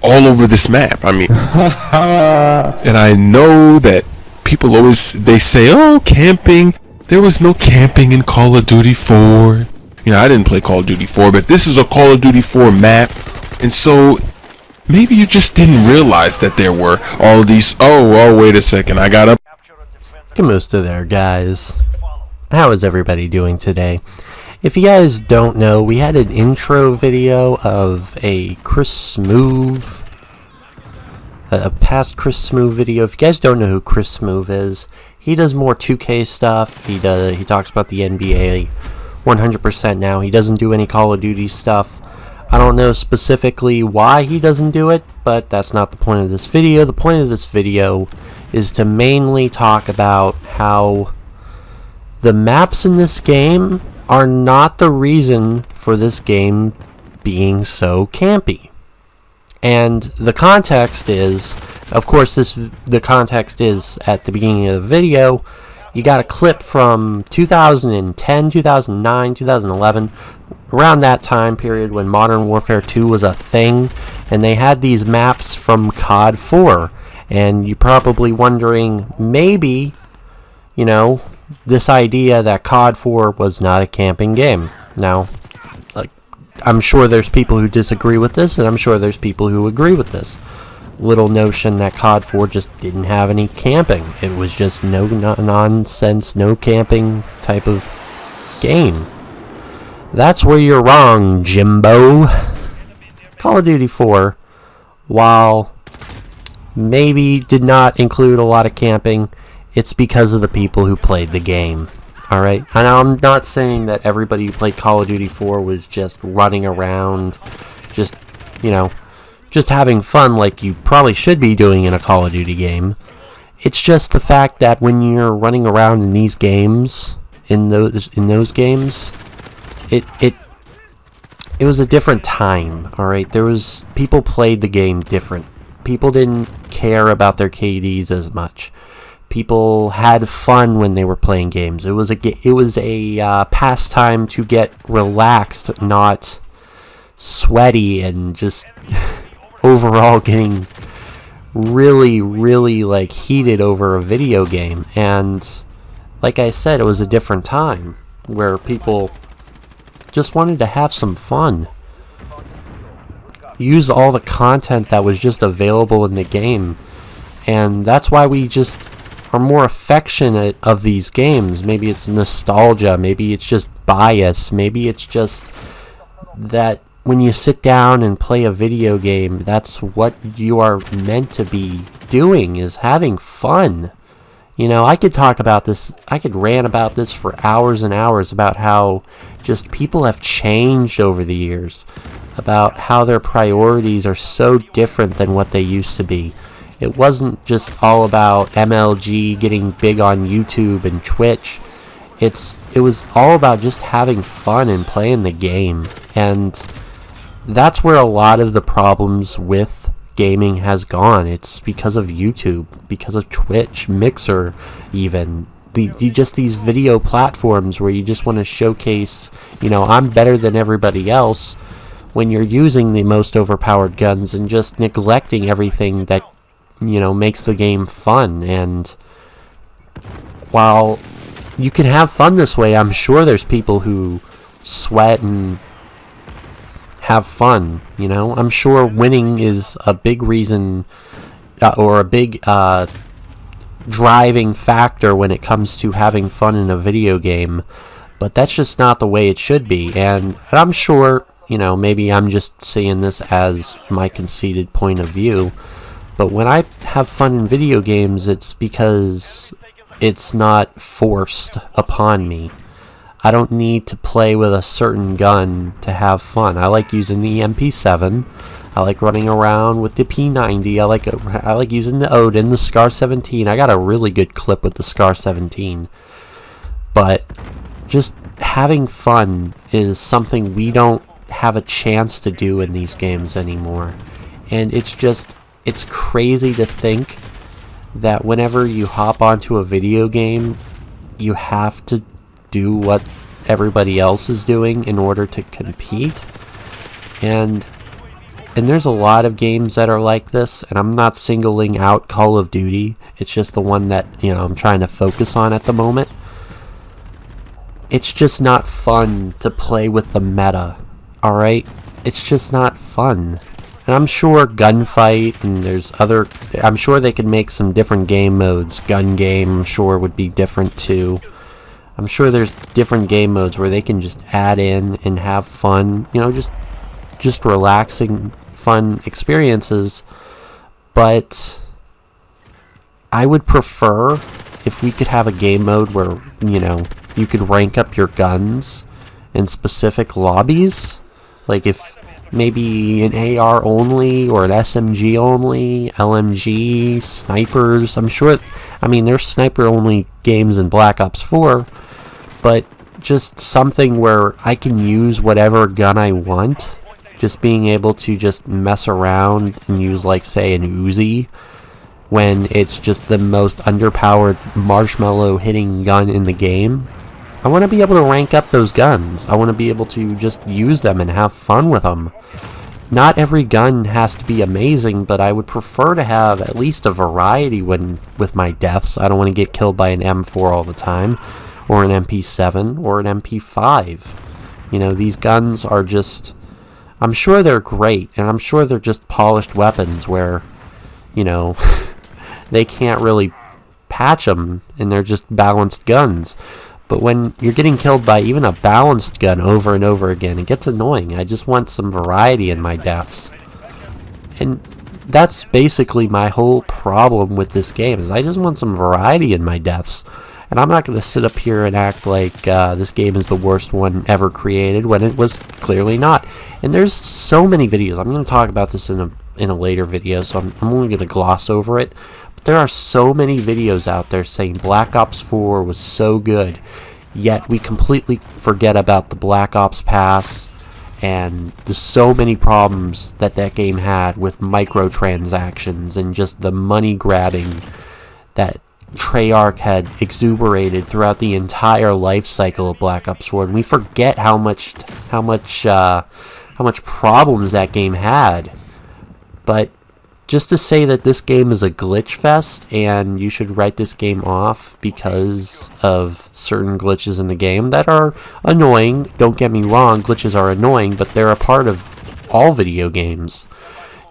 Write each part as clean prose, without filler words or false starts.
all over this map. I mean, and I know that people always, they say, oh, camping. There was no camping in Call of Duty 4. You know, I didn't play Call of Duty 4, but this is a Call of Duty 4 map. And so maybe you just didn't realize that there were all these. Oh, wait a second. I got up. Kamusta there, guys. How is everybody doing today? If you guys don't know, we had an intro video of a Chris Smoove, a past Chris Smoove video. If you guys don't know who Chris Smoove is, he does more 2K stuff. He talks about the NBA 100% now. He doesn't do any Call of Duty stuff. I don't know specifically why he doesn't do it, but that's not the point of this video. The point of this video is to mainly talk about how the maps in this game are not the reason for this game being so campy. And the context is, of course, the context is at the beginning of the video. You got a clip from 2010, 2009, 2011, around that time period when Modern Warfare 2 was a thing, and they had these maps from COD 4. And you're probably wondering, maybe, you know, this idea that COD 4 was not a camping game. Now, I'm sure there's people who disagree with this, and I'm sure there's people who agree with this little notion that COD 4 just didn't have any camping. It was just no nonsense, no camping type of game. That's where you're wrong, Jimbo. Call of Duty 4, while maybe did not include a lot of camping, it's because of the people who played the game. Alright? And I'm not saying that everybody who played Call of Duty 4 was just running around, just, you know, just having fun like you probably should be doing in a Call of Duty game. It's just the fact that when you're running around in these games, in those games, it was a different time, alright? There was, people played the game different. People didn't care about their KDs as much. People had fun when they were playing games. It was a pastime to get relaxed, not sweaty and just overall getting really, really like heated over a video game. And like I said, it was a different time where people just wanted to have some fun. Use all the content that was just available in the game. And that's why we just are more affectionate of these games. Maybe it's nostalgia, maybe it's just bias, maybe it's just that when you sit down and play a video game, that's what you are meant to be doing, is having fun. You know, I could talk about this, I could rant about this for hours and hours about how just people have changed over the years, about how their priorities are so different than what they used to be. It wasn't just all about MLG getting big on YouTube and Twitch. It was all about just having fun and playing the game. And that's where a lot of the problems with gaming has gone. It's because of YouTube, because of Twitch, Mixer even. Just these video platforms where you just want to showcase, you know, I'm better than everybody else, when you're using the most overpowered guns and just neglecting everything that, you know, makes the game fun. And while you can have fun this way, I'm sure there's people who sweat and have fun, you know. I'm sure winning is a big reason or a big driving factor when it comes to having fun in a video game, but that's just not the way it should be. And I'm sure, you know, maybe I'm just seeing this as my conceited point of view, but when I have fun in video games, it's because it's not forced upon me. I don't need to play with a certain gun to have fun. I like using the MP7. I like running around with the P90. I like using the Odin, the Scar 17. I got a really good clip with the Scar 17. But just having fun is something we don't have a chance to do in these games anymore. And it's crazy to think that whenever you hop onto a video game, you have to do what everybody else is doing in order to compete. And and there's a lot of games that are like this, and I'm not singling out Call of Duty. It's just the one that, you know, I'm trying to focus on at the moment. It's just not fun to play with the meta, alright? It's just not fun. And I'm sure Gunfight and there's other... I'm sure they could make some different game modes. Gun game, I'm sure, would be different too. I'm sure there's different game modes where they can just add in and have fun. You know, just relaxing, fun experiences. But I would prefer if we could have a game mode where, you know, you could rank up your guns in specific lobbies. Like if maybe an AR only or an SMG only, LMG, snipers. I'm sure, I mean, there's sniper only games in Black Ops 4, but just something where I can use whatever gun I want. Just being able to just mess around and use, like, say, an Uzi when it's just the most underpowered marshmallow hitting gun in the game. I want to be able to rank up those guns. I want to be able to just use them and have fun with them. Not every gun has to be amazing, but I would prefer to have at least a variety with my deaths. I don't want to get killed by an M4 all the time, or an MP7, or an MP5. You know, these guns are just... I'm sure they're great, and I'm sure they're just polished weapons where, you know, they can't really patch them, and they're just balanced guns. But when you're getting killed by even a balanced gun over and over again, it gets annoying. I just want some variety in my deaths. And that's basically my whole problem with this game, is I just want some variety in my deaths. And I'm not going to sit up here and act like this game is the worst one ever created, when it was clearly not. And there's so many videos. I'm going to talk about this in a later video, so I'm only going to gloss over it. There are so many videos out there saying Black Ops 4 was so good, yet we completely forget about the Black Ops Pass and the so many problems that game had with microtransactions and just the money grabbing that Treyarch had exuberated throughout the entire life cycle of Black Ops 4, and we forget how much problems that game had. But just to say that this game is a glitch fest and you should write this game off because of certain glitches in the game that are annoying. Don't get me wrong, glitches are annoying, but they're a part of all video games.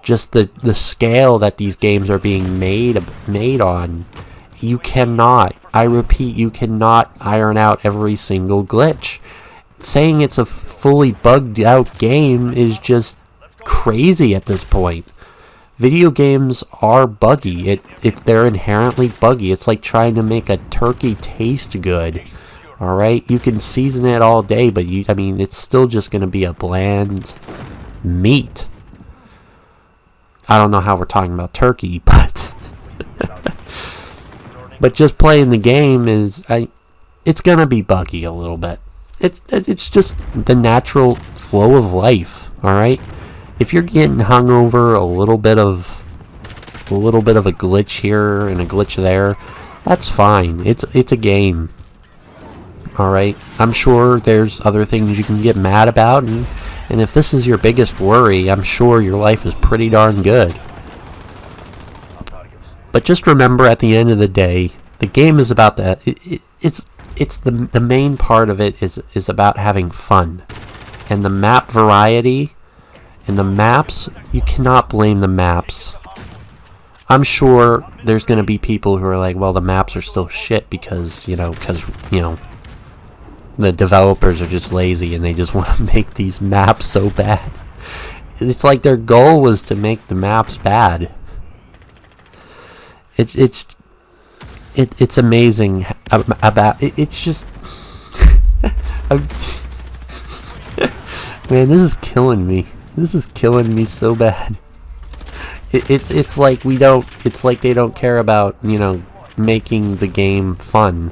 Just the scale that these games are being made on, you cannot, I repeat, you cannot iron out every single glitch. Saying it's a fully bugged out game is just crazy at this point. Video games are buggy. They're inherently buggy. It's like trying to make a turkey taste good. Alright? You can season it all day, but I mean, it's still just going to be a bland meat. I don't know how we're talking about turkey, but... but just playing the game is... it's going to be buggy a little bit. It's just the natural flow of life, alright? If you're getting hung over a little bit of a glitch here and a glitch there, that's fine. It's a game. Alright? I'm sure there's other things you can get mad about, and if this is your biggest worry, I'm sure your life is pretty darn good. But just remember, at the end of the day, the game is about that. It's the main part of it is about having fun. And the map variety and the maps, you cannot blame the maps. I'm sure there's going to be people who are like, well, the maps are still shit because the developers are just lazy and they just want to make these maps so bad. It's like their goal was to make the maps bad. It's amazing about it. It's just man, this is killing me. This is killing me so bad. It's like we don't. It's like they don't care about, you know, making the game fun.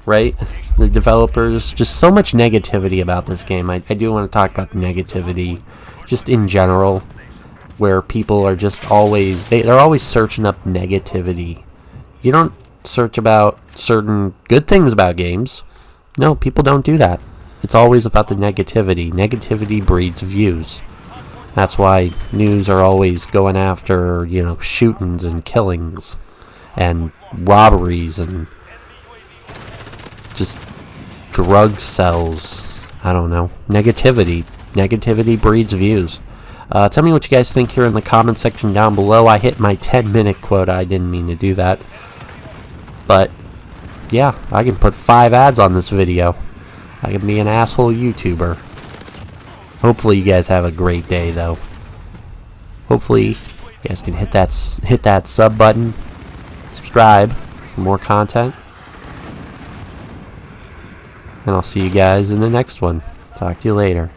Right? The developers, just so much negativity about this game. I do want to talk about the negativity, just in general, where people are just always they're always searching up negativity. You don't search about certain good things about games. No, people don't do that. It's always about the negativity. Negativity breeds views. That's why news are always going after, you know, shootings and killings and robberies and just drug sells. I don't know. Negativity. Negativity breeds views. Tell me what you guys think here in the comment section down below. I hit my 10-minute quota. I didn't mean to do that. But, yeah, I can put 5 ads on this video. I can be an asshole YouTuber. Hopefully you guys have a great day, though. Hopefully you guys can hit that sub button. Subscribe for more content. And I'll see you guys in the next one. Talk to you later.